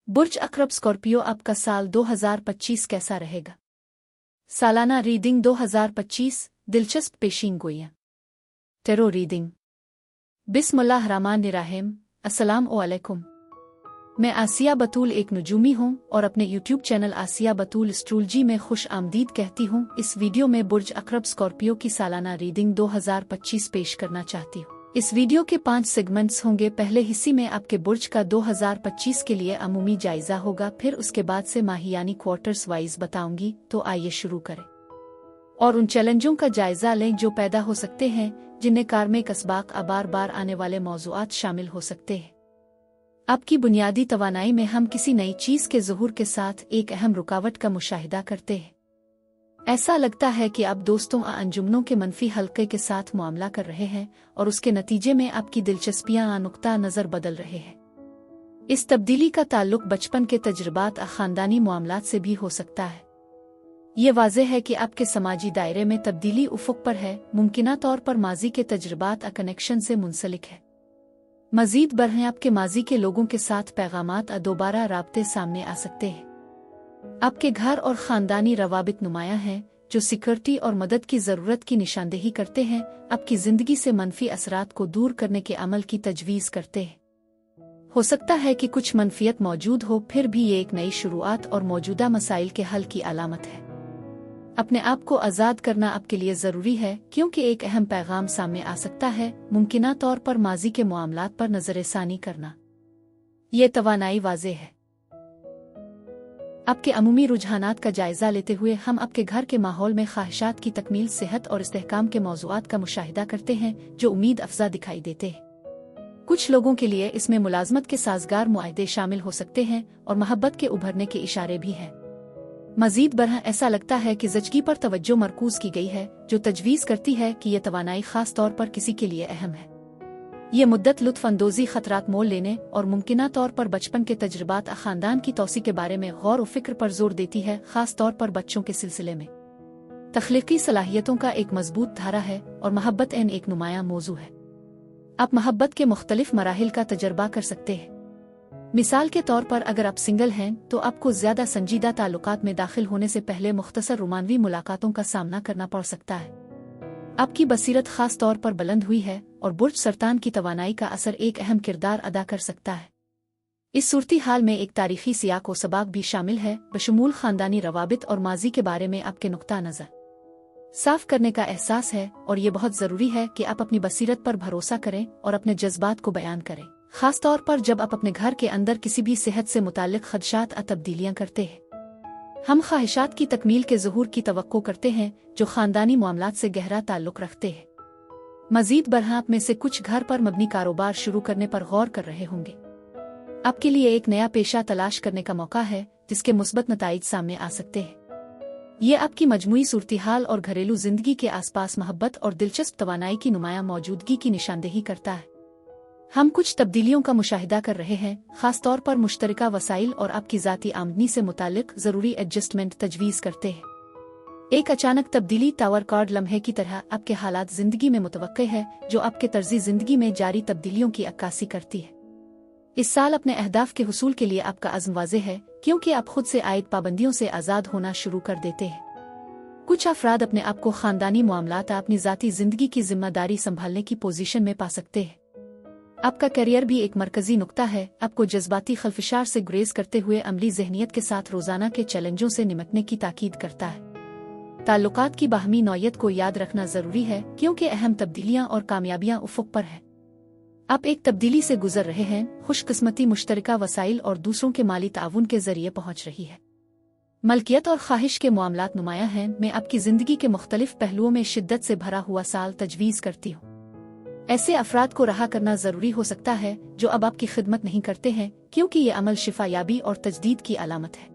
बुर्ज अक़रब Scorpio आपका साल 2025 कैसा रहेगा? सालाना रीडिंग 2025 दिलचस्प पेशीनगोइयां। Tarot reading. बिस्मिल्लाहिर्रहमानिर्रहीम। अस्सलाम वालेकुम। मैं आसिया बतूल एक नुजूमी हूँ और अपने यूट्यूब चैनल आसिया बतूल एस्ट्रोलॉजी में खुश आमदीद कहती हूँ। इस वीडियो में बुर्ज अक़रब स्कॉर्पियो की सालाना रीडिंग 2025 पेश करना चाहती हूँ। इस वीडियो के 5 सेगमेंट्स होंगे। पहले हिस्से में आपके बुर्ज का 2025 के लिए अमूमी जायजा होगा, फिर उसके बाद से माहियानी क्वार्टर्स वाइज बताऊंगी। तो आइए शुरू करें और उन चैलेंजों का जायजा लें जो पैदा हो सकते हैं, जिनमें कार्मिक असबाक बार बार आने वाले मौज़ूआत शामिल हो सकते हैं। आपकी बुनियादी तवानाई में हम किसी नई चीज़ के ज़ुहूर के साथ एक अहम रुकावट का मुशाहिदा करते हैं। ऐसा लगता है कि आप दोस्तों अंजुमनों के मनफी हल्के के साथ मामला कर रहे हैं और उसके नतीजे में आपकी दिलचस्पियां नुक्ता नज़र बदल रहे हैं। इस तब्दीली का ताल्लुक बचपन के तजुर्बात ख़ानदानी मामलात से भी हो सकता है। ये वाज़ेह है कि आपके समाजी दायरे में तब्दीली उफ़ुक़ पर है, मुमकिना तौर पर माजी के तजुर्बात कनेक्शन से मुंसलिक है। मज़ीद बरहें आपके माजी के लोगों के साथ पैगामात दोबारा राब्ते सामने आ सकते हैं। आपके घर और ख़ानदानी रवाबित नुमायां हैं जो सिक्योरिटी और मदद की ज़रूरत की निशानदेही करते हैं, आपकी ज़िंदगी से मनफी असरात को दूर करने के अमल की तजवीज़ करते हैं। हो सकता है कि कुछ मनफियत मौजूद हो, फिर भी ये एक नई शुरुआत और मौजूदा मसाइल के हल की अलामत है। अपने आप को आज़ाद करना आपके लिए ज़रूरी है, क्योंकि एक अहम पैगाम सामने आ सकता है। मुमकिना तौर पर माजी के मामलात पर नज़रसानी करना। ये तवानाई वाज़ेह है। आपके अमूमी रुझानात का जायजा लेते हुए हम आपके घर के माहौल में ख्वाहिशात की तकमील, सेहत और इस्तेहकाम के मौज़ूआत का मुशाहिदा करते हैं जो उम्मीद अफजा दिखाई देते हैं। कुछ लोगों के लिए इसमें मुलाजमत के साजगार मुआहदे शामिल हो सकते हैं और मोहब्बत के उभरने के इशारे भी हैं। मजीद बरह ऐसा लगता है कि ज़चगी पर तवज्जो मरकूज की गई है, जो तजवीज़ करती है कि यह तवानाई खास तौर पर किसी के लिए अहम है। ये मुद्दत लुत्फ़ अंदोज़ी ख़तरात मोल लेने और मुमकिना तौर पर बचपन के तजुर्बात ख़ानदान की तौसी के बारे में गौर व फ़िक्र पर जोर देती है, ख़ास तौर पर बच्चों के सिलसिले में। तख्लीकी सलाहियतों का एक मजबूत धारा है और मोहब्बत एक नुमायां मौजू है। आप मोहब्बत के मुख्तलिफ मराहिल का तजर्बा कर सकते हैं। मिसाल के तौर पर अगर आप सिंगल हैं तो आपको ज़्यादा संजीदा ताल्लुकात में दाखिल होने से पहले मुख्तसर रोमानवी मुलाकातों का सामना करना पड़ सकता है। आपकी बसीरत खास तौर पर बुलंद हुई है और बुर्ज सरतान की तवानाई का असर एक अहम किरदार अदा कर सकता है। इस सूरती हाल में एक तारीखी सियाक व सबाक भी शामिल है, बशमूल ख़ानदानी रवाबित और माजी के बारे में आपके नुक्ता नज़र साफ करने का एहसास है। और ये बहुत ज़रूरी है कि आप अपनी बसीरत पर भरोसा करें और अपने जज्बात को बयान करें, खास तौर पर जब आप अपने घर के अंदर किसी भी सेहत से मुताल्लिक खदशात तब्दीलियाँ करते हैं। हम ख्वाहिशात की तकमील के ज़ुहूर की तवक्को करते हैं जो ख़ानदानी मामलात से गहरा ताल्लुक़ रखते हैं। मज़ीद बरहा आप में से कुछ घर पर मबनी कारोबार शुरू करने पर गौर कर रहे होंगे। आपके लिए एक नया पेशा तलाश करने का मौका है जिसके मुस्बत नताइज सामने आ सकते हैं। ये आपकी मजमूई सूरत-ए-हाल और घरेलू ज़िंदगी के आसपास मोहब्बत और दिलचस्प तवानाई की नुमायां मौजूदगी की निशानदेही करता है। हम कुछ तब्दीलियों का मुशाहिदा कर रहे हैं, खास तौर पर मुश्तरका वसाइल और आपकी ज़ाती आमदनी से मुतालिक ज़रूरी एडजस्टमेंट तजवीज़ करते हैं। एक अचानक तब्दीली टावर कार्ड लम्हे की तरह आपके हालात ज़िंदगी में मुतवक्के है, जो आपके तर्ज़ी ज़िंदगी में जारी तब्दीलियों की अक्कासी करती है। इस साल अपने अहदाफ के हुसूल के लिए आपका अज़्म वाज़ेह है, क्योंकि आप खुद से आयद पाबंदियों से आज़ाद होना शुरू कर देते हैं। कुछ अफराद अपने आप को ख़ानदानी मामलात अपनी ज़ाती ज़िंदगी की जिम्मेदारी संभालने की पोजीशन में पा सकते हैं। आपका करियर भी एक मरकजी नुक्ता है। आपको जज्बाती खलफिशार से गुरेज करते हुए अमली जहनियत के साथ रोज़ाना के चैलेंजों से निपटने की ताकीद करता है। ताल्लुकात की बाहमी नौयत को याद रखना ज़रूरी है, क्योंकि अहम तब्दीलियाँ और कामयाबियाँ उफ़ुक़ पर हैं। आप एक तब्दीली से गुजर रहे हैं, खुशकिस्मती मुश्तरका वसाइल और दूसरों के माली ताउन के ज़रिए पहुँच रही है। मलकियत और ख्वाहिश के मामलात नुमायां हैं। मैं आपकी ज़िंदगी के मुख्तलिफ पहलुओं में शिद्दत से भरा हुआ साल तजवीज़ करती हूँ। ऐसे अफराद को रहा करना ज़रूरी हो सकता है जो अब आपकी खिदमत नहीं करते हैं, क्योंकि ये अमल शिफायाबी और तजदीद की अलामत है।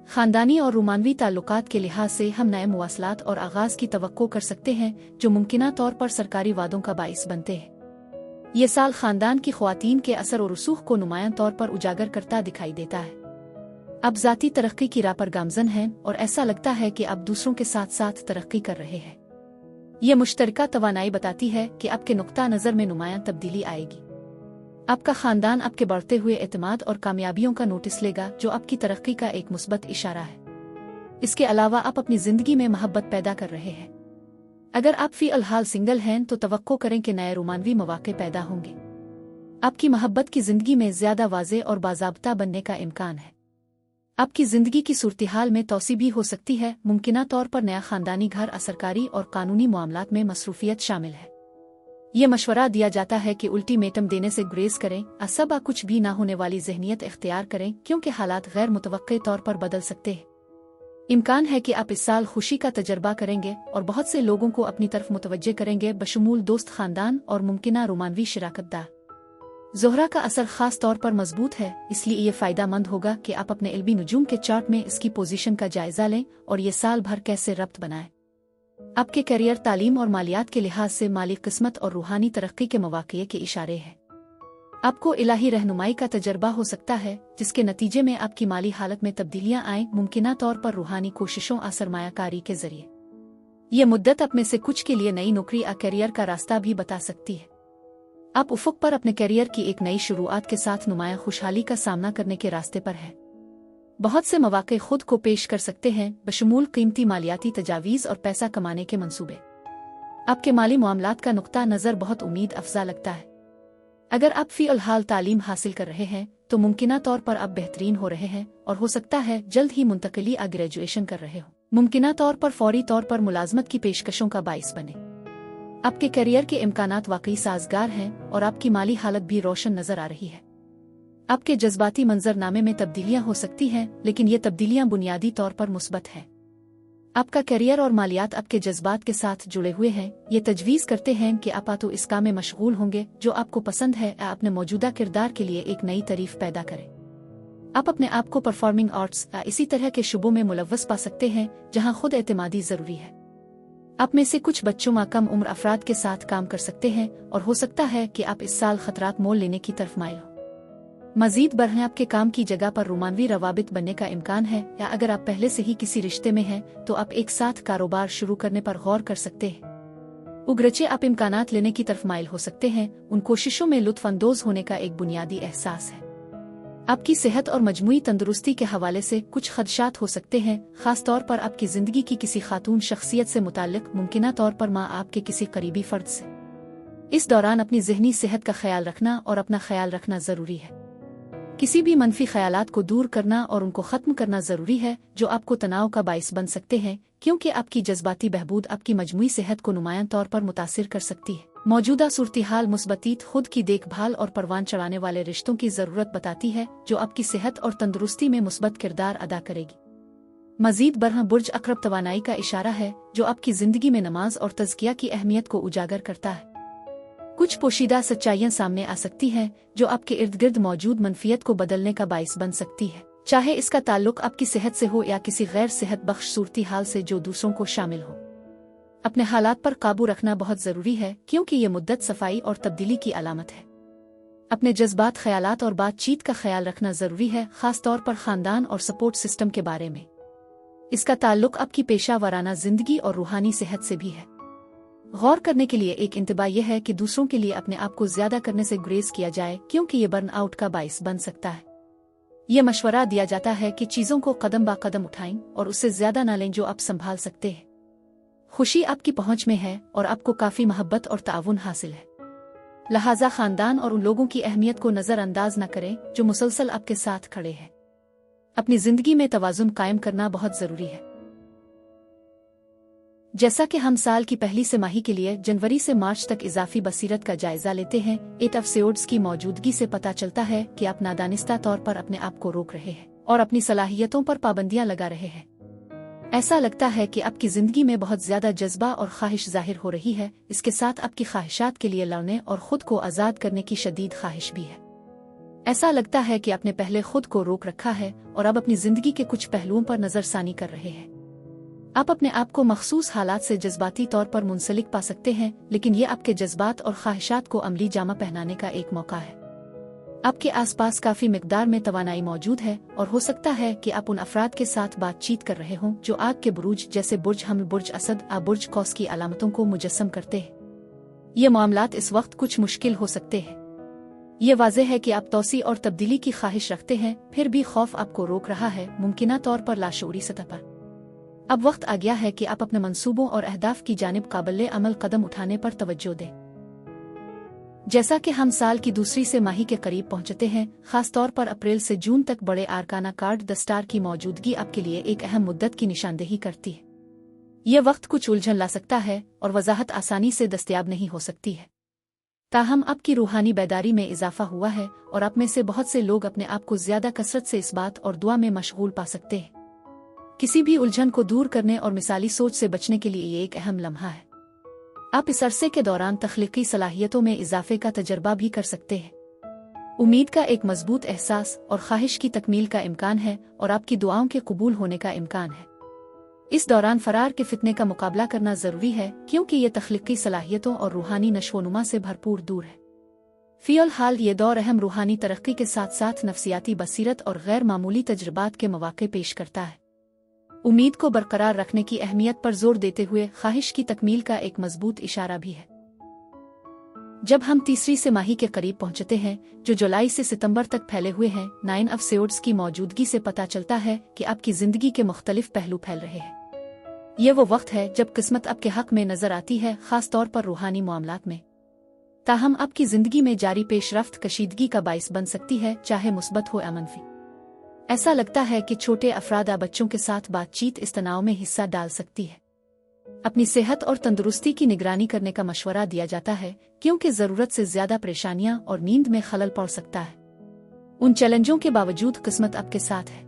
ख़ानदानी और रोमानवी ताल्लुकात के लिहाज से हम नए मुवासलात और आगाज़ की तवक्को कर सकते हैं जो मुमकिना तौर पर सरकारी वादों का बाइस बनते हैं। ये साल ख़ानदान की ख़वातीन के असर और रसूख को नुमायां तौर पर उजागर करता दिखाई देता है। अब ज़ाती तरक्की की राह पर गामज़न हैं और ऐसा लगता है कि आप दूसरों के साथ साथ तरक्की कर रहे हैं। ये मुश्तरका तवानाई बताती है कि आपके नुक्ता नज़र में नुमायां तब्दीली आएगी। आपका खानदान आपके बढ़ते हुए एतमाद और कामयाबियों का नोटिस लेगा, जो आपकी तरक्की का एक मुस्बत इशारा है। इसके अलावा आप अपनी जिंदगी में मोहब्बत पैदा कर रहे हैं। अगर आप फ़िलहाल सिंगल हैं तो तवक्को करें कि नए रोमानवी मौके पैदा होंगे। आपकी मोहब्बत की जिंदगी में ज्यादा वाज़े और बाज़ाब्ता बनने का इम्कान है। आपकी जिंदगी की सूरत-हाल में तौसी भी हो सकती है। मुमकिना तौर पर नया खानदानी घर, असरकारी और कानूनी मामलात में मसरूफियत शामिल है। ये मशवरा दिया जाता है कि अल्टीमेटम देने से गुरेज करें, असबा कुछ भी ना होने वाली जहनियत इख्तियार करें, क्योंकि हालात गैर मुतवक्के तौर पर बदल सकते हैं। इम्कान है कि आप इस साल खुशी का तजर्बा करेंगे और बहुत से लोगों को अपनी तरफ मुतवज्जे करेंगे, बशमूल दोस्त, खानदान और मुमकिना रोमानवी शिराकतदार। ज़ोहरा का असर खास तौर पर मजबूत है, इसलिए ये फ़ायदेमंद होगा कि आप अपने इल्मी नुजूम के चार्ट में इसकी पोजीशन का जायजा लें और ये साल भर कैसे रब्त बनाएं। आपके करियर, तालीम और मालियात के लिहाज से माली किस्मत और रूहानी तरक्की के मौक़े के इशारे हैं। आपको इलाही रहनुमाई का तजर्बा हो सकता है, जिसके नतीजे में आपकी माली हालत में तब्दीलियां आएं, मुमकिना तौर पर रूहानी कोशिशों और सरमायाकारी के जरिए। ये मुद्दत आप में से कुछ के लिए नई नौकरी या करियर का रास्ता भी बता सकती है। आप उफ़ुक़ पर अपने करियर की एक नई शुरुआत के साथ नुमायां खुशहाली का सामना करने के रास्ते पर है। बहुत से मौक़े खुद को पेश कर सकते हैं, बशमूल कीमती मालियाती तजावीज़ और पैसा कमाने के मंसूबे। आपके माली मामलात का नुक्ता नज़र बहुत उम्मीद अफजा लगता है। अगर आप फ़िलहाल तालीम हासिल कर रहे हैं तो मुमकिना तौर पर आप बेहतरीन हो रहे हैं और हो सकता है जल्द ही मुंतकिली या ग्रेजुएशन कर रहे हो। मुमकिना तौर पर फौरी तौर पर मुलाजमत की पेशकशों का बाइस बने। आपके करियर के इम्कानात वाकई साजगार हैं और आपकी माली हालत भी रोशन नजर आ रही है। आपके जज्बाती मंजरनामे में तब्दीलियां हो सकती हैं, लेकिन ये तब्दीलियां बुनियादी तौर पर मुस्बत हैं। आपका करियर और मालियात आपके जज्बात के साथ जुड़े हुए हैं। ये तजवीज़ करते हैं कि आप तो इस काम में मशगूल होंगे जो आपको पसंद है, या अपने मौजूदा किरदार के लिए एक नई तारीफ पैदा करें। आप अपने आप को परफॉर्मिंग आर्ट्स या इसी तरह के शुबों में मुलव्वस पा सकते हैं जहां खुद एतमादी जरूरी है। आप में से कुछ बच्चों व कम उम्र अफराद के साथ काम कर सकते हैं और हो सकता है कि आप इस साल खतरात मोल लेने की तरफ माइल हो। मजीद बढ़ने आपके काम की जगह पर रोमानवी रवाबित बनने का इम्कान है, या अगर आप पहले से ही किसी रिश्ते में हैं तो आप एक साथ कारोबार शुरू करने पर गौर कर सकते हैं। उगरचे आप इम्कानात लेने की तरफ माइल हो सकते हैं। उन कोशिशों में लुत्फ अंदोज होने का एक बुनियादी एहसास है। आपकी सेहत और मजमूई तंदुरुस्ती के हवाले से कुछ खदशात हो सकते हैं, खास तौर पर आपकी जिंदगी की किसी खातून शख्सियत से मुताल्लिक, मुमकिना तौर पर माँ आपके किसी करीबी फर्द से। इस दौरान अपनी जहनी सेहत का ख्याल रखना और अपना ख्याल रखना जरूरी है। किसी भी मनफी ख्यालात को दूर करना और उनको ख़त्म करना ज़रूरी है जो आपको तनाव का बाइस बन सकते हैं, क्योंकि आपकी जज्बाती बहबूद आपकी मजमूई सेहत को नुमायां तौर पर मुतासिर कर सकती है। मौजूदा सूरत-हाल मुस्बतीत खुद की देखभाल और परवान चढ़ाने वाले रिश्तों की ज़रूरत बताती है, जो आपकी सेहत और तंदुरुस्ती में मुस्बत किरदार अदा करेगी। मजीद बरह बुर्ज अक़रब तवानाई का इशारा है, जो आपकी ज़िंदगी में नमाज और तज़किया की अहमियत को उजागर करता है। कुछ पोशीदा सच्चाइयाँ सामने आ सकती हैं जो आपके इर्द गिर्द मौजूद मनफियत को बदलने का बाइस बन सकती है, चाहे इसका ताल्लुक आपकी सेहत से हो या किसी गैर सेहत बख्श सूरत-हाल से जो दूसरों को शामिल हो। अपने हालात पर काबू रखना बहुत ज़रूरी है, क्योंकि ये मुद्दत सफाई और तब्दीली की अलामत है। अपने जज्बात, ख्यालात और बातचीत का ख्याल रखना ज़रूरी है, खास तौर पर ख़ानदान और सपोर्ट सिस्टम के बारे में। इसका ताल्लुक आपकी पेशा वाराना ज़िंदगी और रूहानी सेहत से भी है। गौर करने के लिए एक इंतबा यह है कि दूसरों के लिए अपने आप को ज्यादा करने से गुरेज किया जाए, क्योंकि ये बर्न आउट का बाइस बन सकता है। यह मशवरा दिया जाता है कि चीजों को कदम बा कदम उठाएं और उससे ज्यादा ना लें जो आप संभाल सकते हैं। खुशी आपकी पहुंच में है और आपको काफी मोहब्बत और ताउन हासिल है, लिहाजा खानदान और उन लोगों की अहमियत को नजरअंदाज न करें जो मुसलसल आपके साथ खड़े हैं। अपनी जिंदगी में तवाजुन कायम करना बहुत जरूरी है। जैसा कि हम साल की पहली तिमाही के लिए जनवरी से मार्च तक इजाफी बसीरत का जायजा लेते हैं, 8 एपिसोड्स की मौजूदगी से पता चलता है कि आप नादानिस्ता तौर पर अपने आप को रोक रहे हैं और अपनी सलाहियतों पर पाबंदियां लगा रहे हैं। ऐसा लगता है कि आपकी जिंदगी में बहुत ज्यादा जज्बा और ख्वाहिश जाहिर हो रही है, इसके साथ आपकी ख्वाहिशात के लिए लड़ने और खुद को आज़ाद करने की शदीद ख्वाहिश भी है। ऐसा लगता है कि आपने पहले खुद को रोक रखा है और अब अपनी जिंदगी के कुछ पहलुओं पर नजरसानी कर रहे हैं। आप अपने आप को मखसूस हालात से जज्बाती तौर पर मुंसलिक पा सकते हैं, लेकिन ये आपके जज्बात और ख्वाहिशात को अमली जामा पहनाने का एक मौका है। आपके आसपास काफी मिकदार में तवानाई मौजूद है और हो सकता है कि आप उन अफराद के साथ बातचीत कर रहे हों जो आग के बुरूज जैसे बुर्ज हमल, बुर्ज असद या बुर्ज कौस की अलामतों को मुजस्सम करते हैं। ये मामलात इस वक्त कुछ मुश्किल हो सकते हैं। ये वाज़ेह है कि आप तौसी और तब्दीली की ख्वाहिश रखते हैं, फिर भी खौफ आपको रोक रहा है, मुमकिना तौर पर लाशऊरी सतह पर। अब वक्त आ गया है कि आप अपने मंसूबों और अहदाफ की जानिब काबिल अमल कदम उठाने पर तवज्जो दें। जैसा कि हम साल की दूसरी से माही के करीब पहुंचते हैं, खास तौर पर अप्रैल से जून तक बड़े आरकाना कार्ड द स्टार की मौजूदगी आपके लिए एक अहम मुद्दत की निशानदेही करती है। यह वक्त कुछ उलझन ला सकता है और वजाहत आसानी से दस्तयाब नहीं हो सकती है। ताहम आपकी रूहानी बेदारी में इजाफा हुआ है और आप में से बहुत से लोग अपने आप को ज्यादा कसरत से इस बात और दुआ में मशगूल पा सकते हैं। किसी भी उलझन को दूर करने और मिसाली सोच से बचने के लिए ये एक अहम लम्हा है। आप इस अरसे के दौरान तख्लीकी सलाहियतों में इजाफे का तजर्बा भी कर सकते हैं। उम्मीद का एक मजबूत एहसास और ख्वाहिश की तकमील का इम्कान है और आपकी दुआओं के कबूल होने का इम्कान है। इस दौरान फरार के फितने का मुकाबला करना जरूरी है, क्योंकि ये तख्लीकी सलाहियतों और रूहानी नशोनुमा से भरपूर दूर है। फियल हाल ये दौर अहम रूहानी तरक्की के साथ साथ नफसियाती बसीरत और गैर मामूली तजर्बात के मौके पेश करता है। उम्मीद को बरकरार रखने की अहमियत पर जोर देते हुए ख्वाहिश की तकमील का एक मजबूत इशारा भी है। जब हम तीसरी से माही के करीब पहुंचते हैं, जो जुलाई से सितंबर तक फैले हुए हैं, 9 ऑफ स्वर्ड्स की मौजूदगी से पता चलता है कि आपकी जिंदगी के मुख्तलिफ पहलू फैल रहे हैं। यह वो वक्त है जब किस्मत आपके हक में नजर आती है, खास तौर पर रूहानी मामलात में। ताहम आपकी जिंदगी में जारी पेशरफ्त कशीदगी का बाइस बन सकती है, चाहे मुस्बत हो या मनफी। ऐसा लगता है कि छोटे अफराद या बच्चों के साथ बातचीत इस तनाव में हिस्सा डाल सकती है। अपनी सेहत और तंदुरुस्ती की निगरानी करने का मशवरा दिया जाता है, क्योंकि जरूरत से ज्यादा परेशानियां और नींद में खलल पड़ सकता है। उन चैलेंजों के बावजूद किस्मत आपके साथ है।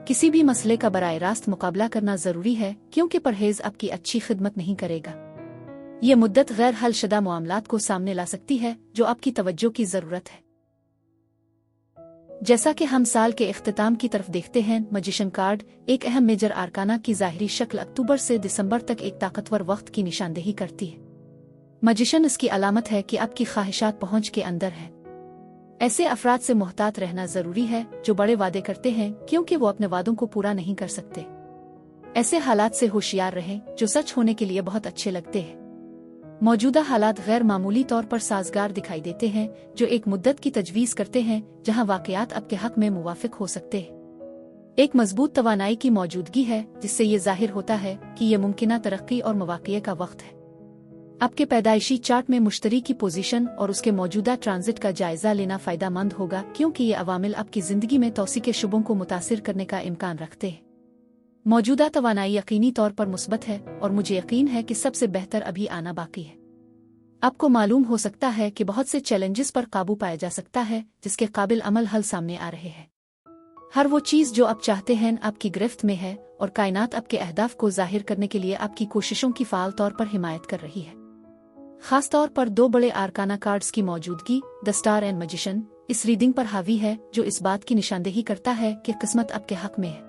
किसी भी मसले का बराह रास्त मुकाबला करना जरूरी है, क्योंकि परहेज आपकी अच्छी खिदमत नहीं करेगा। ये मुद्दत गैर हलशदा मामलात को सामने ला सकती है, जो आपकी तवज्जो की जरूरत है। जैसा कि हम साल के इख्तिताम की तरफ देखते हैं, मजिशन कार्ड एक अहम मेजर आरकाना की ज़ाहिरी शक्ल अक्टूबर से दिसंबर तक एक ताकतवर वक्त की निशानदेही करती है। मजिशन इसकी अलामत है कि आपकी ख्वाहिशात पहुंच के अंदर है। ऐसे अफराद से मोहतात रहना जरूरी है जो बड़े वादे करते हैं, क्योंकि वो अपने वादों को पूरा नहीं कर सकते। ऐसे हालात से होशियार रहें जो सच होने के लिए बहुत अच्छे लगते हैं। मौजूदा हालात गैर मामूली तौर पर साजगार दिखाई देते हैं, जो एक मुद्दत की तजवीज़ करते हैं जहां वाकयात आपके हक में मुवाफिक हो सकते हैं। एक मजबूत तवानाई की मौजूदगी है, जिससे ये जाहिर होता है कि ये मुमकिना तरक्की और मवाक़िए का वक्त है। आपके पैदाइशी चार्ट में मुश्तरी की पोजीशन और उसके मौजूदा ट्रांजिट का जायजा लेना फ़ायदेमंद होगा, क्योंकि ये अवामिल आपकी ज़िंदगी में तौसी के शुबों को मुतासिर करने का इम्कान रखते हैं। मौजूदा तवानाई यकीनी तौर पर मुस्बत है और मुझे यकीन है कि सबसे बेहतर अभी आना बाकी है। आपको मालूम हो सकता है कि बहुत से चैलेंजेस पर काबू पाया जा सकता है, जिसके काबिल अमल हल सामने आ रहे हैं। हर वो चीज़ जो आप चाहते हैं आपकी गिरफ्त में है, और कायनात आपके अहदाफ को जाहिर करने के लिए आपकी कोशिशों की फ़ाल तौर पर हिमायत कर रही है। खास तौर पर दो बड़े आरकाना कार्ड्स की मौजूदगी, द स्टार एंड मजिशन, इस रीडिंग पर हावी है, जो इस बात की निशानदेही करता है कि किस्मत आपके हक में है।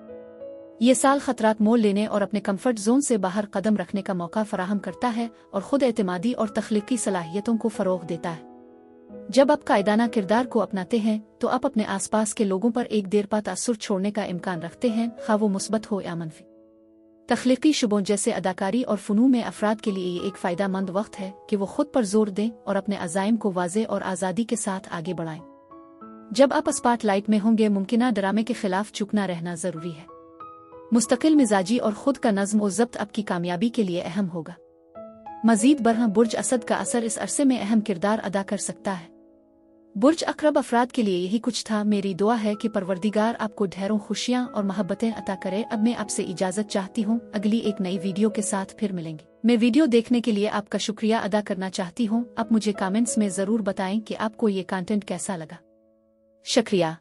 ये साल खतरात मोल लेने और अपने कंफर्ट जोन से बाहर कदम रखने का मौका फराहम करता है और खुद एतमादी और तख्लीकी सलाहियतों को फ़रोग़ देता है। जब आप कायदाना किरदार को अपनाते हैं, तो आप अपने आसपास के लोगों पर एक देर पा तासुर छोड़ने का इम्कान रखते हैं, खा वो मुस्बत हो या मनफी। तख्लीकी शुबों जैसे अदाकारी और फ़नून में अफराद के लिए ये एक फ़ायदेमंद वक्त है कि वो खुद पर जोर दें और अपने अज़ाइम को वाज़े और आज़ादी के साथ आगे बढ़ाएं। जब आप स्पॉटलाइट में होंगे, मुमकिना ड्रामे के खिलाफ चुकना रहना ज़रूरी है। मुस्तकिल मिजाजी और खुद का नज़्म और ज़ब्त आपकी कामयाबी के लिए अहम होगा। मज़ीद बरह बुर्ज असद का असर इस अरसे में अहम किरदार अदा कर सकता है। बुर्ज अक़रब अफराद के लिए यही कुछ था। मेरी दुआ है कि परवरदिगार आपको ढेरों खुशियाँ और मोहब्बतें अता करे। अब मैं आपसे इजाज़त चाहती हूँ, अगली एक नई वीडियो के साथ फिर मिलेंगे। मैं वीडियो देखने के लिए आपका शुक्रिया अदा करना चाहती हूँ। आप मुझे कमेंट्स में ज़रूर बताएं कि आपको ये कंटेंट कैसा लगा। शुक्रिया।